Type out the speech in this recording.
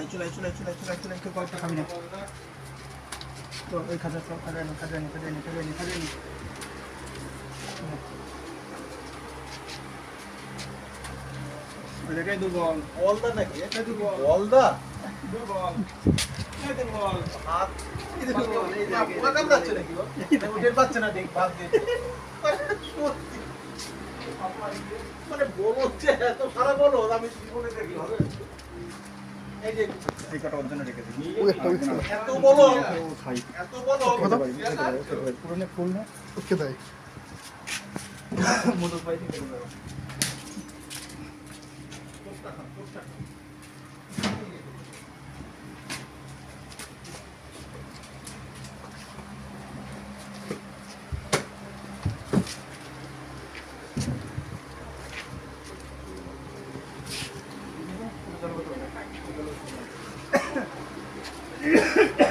চুলাই কেউ গল্প খাবি না তো ওই খাজা এটাই দুর্বল অলদা নাকি এটা দুর্বল অলদা দুর্বল এই দুর্বল হাত এই দুর্বল এই দেখে পুরো কাম যাচ্ছে নাকি গো উঠে পাচ্ছে না দেখ বাদ দিয়ে মানে বলো যে এত সারা বলো আমি জীবনে দেখি হবে এই যে এই কটা ওর জন্য রেখে দিই এত বলো খাই এত বলো পুরনো ফুল না ওকে দাই মধু পাই দিই Yeah.